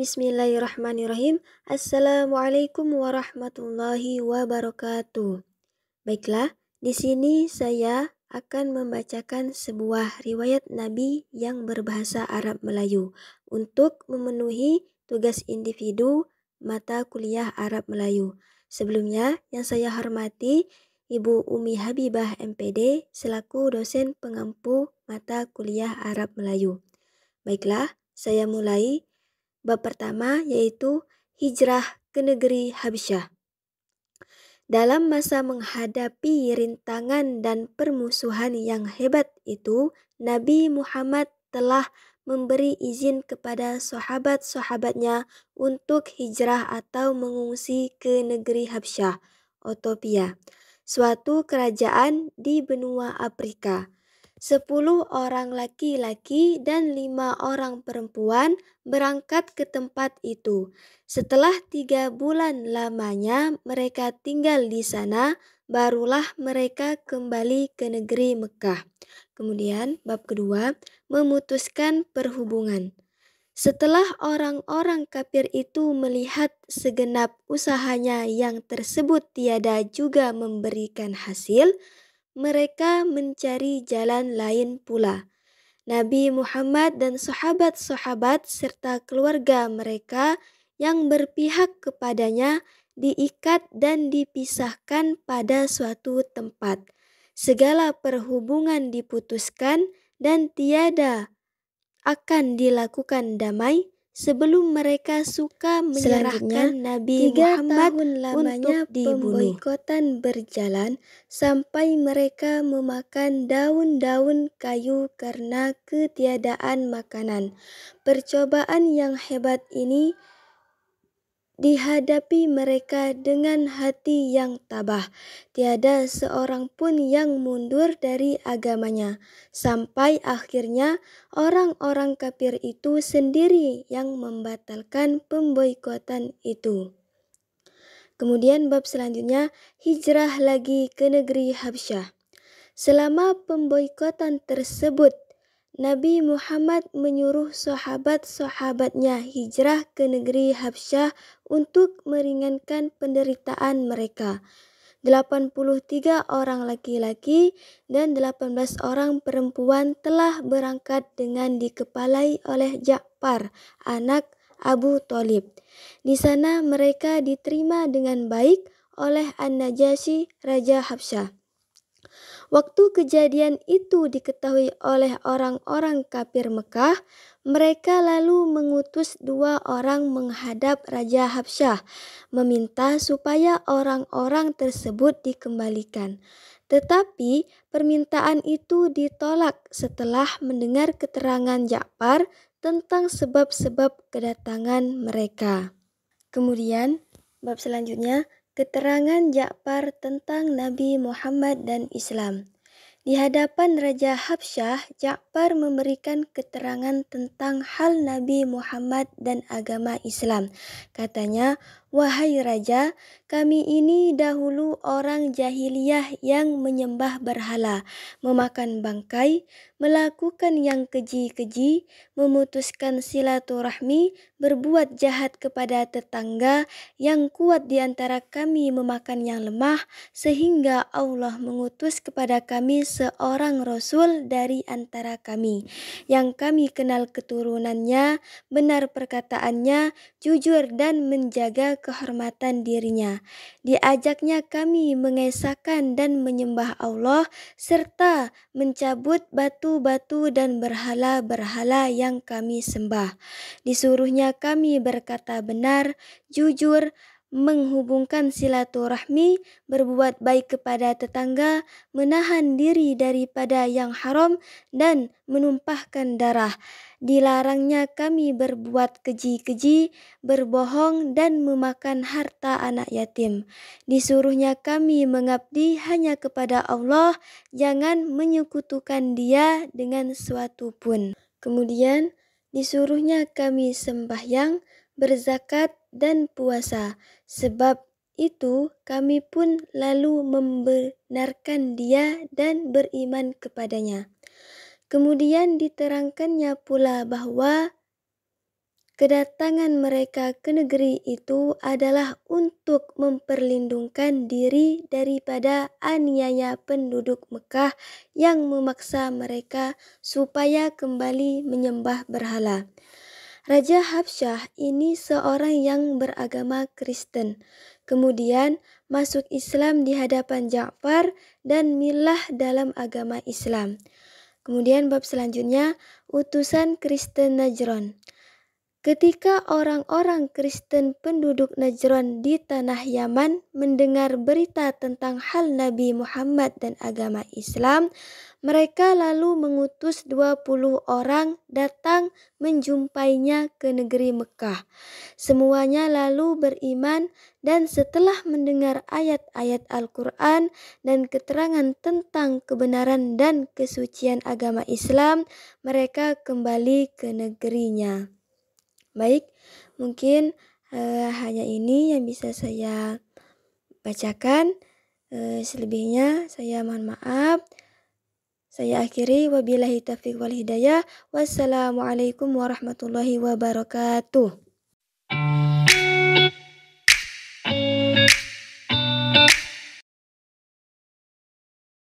Bismillahirrahmanirrahim. Assalamualaikum warahmatullahi wabarakatuh. Baiklah, di sini saya akan membacakan sebuah riwayat Nabi yang berbahasa Arab Melayu untuk memenuhi tugas individu mata kuliah Arab Melayu. Sebelumnya, yang saya hormati Ibu Umi Habibah MPD selaku dosen pengampu mata kuliah Arab Melayu. Baiklah, saya mulai. Bab pertama yaitu hijrah ke negeri Habsyah. Dalam masa menghadapi rintangan dan permusuhan yang hebat itu, Nabi Muhammad telah memberi izin kepada sahabat-sahabatnya untuk hijrah atau mengungsi ke negeri Habsyah, Ethiopia, suatu kerajaan di benua Afrika. 10 orang laki-laki dan 5 orang perempuan berangkat ke tempat itu. Setelah 3 bulan lamanya mereka tinggal di sana, barulah mereka kembali ke negeri Mekah. Kemudian bab kedua, memutuskan perhubungan. Setelah orang-orang kafir itu melihat segenap usahanya yang tersebut tiada juga memberikan hasil, mereka mencari jalan lain pula. Nabi Muhammad dan sahabat-sahabat serta keluarga mereka yang berpihak kepadanya diikat dan dipisahkan pada suatu tempat. Segala perhubungan diputuskan dan tiada akan dilakukan damai sebelum mereka suka menyerahkan Nabi Muhammad untuk dibunuh. Pemboikotan berjalan sampai mereka memakan daun-daun kayu karena ketiadaan makanan. Percobaan yang hebat ini dihadapi mereka dengan hati yang tabah. Tiada seorang pun yang mundur dari agamanya. Sampai akhirnya orang-orang kafir itu sendiri yang membatalkan pemboikotan itu. Kemudian bab selanjutnya, hijrah lagi ke negeri Habsyah. Selama pemboikotan tersebut, Nabi Muhammad menyuruh sahabat-sahabatnya hijrah ke negeri Habsyah untuk meringankan penderitaan mereka. 83 orang laki-laki dan 18 orang perempuan telah berangkat dengan dikepalai oleh Ja'far, anak Abu Thalib. Di sana mereka diterima dengan baik oleh An-Najasyi, Raja Habsyah. Waktu kejadian itu diketahui oleh orang-orang kafir Mekah, mereka lalu mengutus 2 orang menghadap Raja Habsyah, meminta supaya orang-orang tersebut dikembalikan. Tetapi permintaan itu ditolak setelah mendengar keterangan Ja'far tentang sebab-sebab kedatangan mereka. Kemudian, bab selanjutnya, keterangan Ja'far tentang Nabi Muhammad dan Islam. Di hadapan Raja Habsyah, Ja'far memberikan keterangan tentang hal Nabi Muhammad dan agama Islam. Katanya, "Wahai Raja, kami ini dahulu orang jahiliyah yang menyembah berhala, memakan bangkai, melakukan yang keji-keji, memutuskan silaturahmi, berbuat jahat kepada tetangga, yang kuat di antara kami memakan yang lemah, sehingga Allah mengutus kepada kami seorang Rasul dari antara kami, yang kami kenal keturunannya, benar perkataannya, jujur dan menjaga kehormatan dirinya. Diajaknya kami mengesahkan dan menyembah Allah, serta mencabut batu-batu dan berhala-berhala yang kami sembah. Disuruhnya kami berkata benar, jujur, menghubungkan silaturahmi, berbuat baik kepada tetangga, menahan diri daripada yang haram, dan menumpahkan darah. Dilarangnya kami berbuat keji-keji, berbohong, dan memakan harta anak yatim. Disuruhnya kami mengabdi hanya kepada Allah, jangan menyekutukan Dia dengan sesuatu pun. Kemudian disuruhnya kami sembahyang, berzakat, dan puasa. Sebab itu kami pun lalu membenarkan Dia dan beriman kepadanya. Kemudian diterangkannya pula bahwa Kedatangan mereka ke negeri itu adalah untuk memperlindungkan diri daripada aniaya penduduk Mekah yang memaksa mereka supaya kembali menyembah berhala. Raja Habsyah ini seorang yang beragama Kristen. Kemudian masuk Islam di hadapan Ja'far dan milah dalam agama Islam. Kemudian bab selanjutnya, utusan Kristen Najran. Ketika orang-orang Kristen penduduk Najran di tanah Yaman mendengar berita tentang hal Nabi Muhammad dan agama Islam, mereka lalu mengutus 20 orang datang menjumpainya ke negeri Mekah. Semuanya lalu beriman dan setelah mendengar ayat-ayat Al-Quran dan keterangan tentang kebenaran dan kesucian agama Islam, mereka kembali ke negerinya. Baik, mungkin hanya ini yang bisa saya bacakan. Selebihnya saya mohon maaf. Saya akhiri, wabillahi taufiq wal hidayah. Wassalamualaikum warahmatullahi wabarakatuh.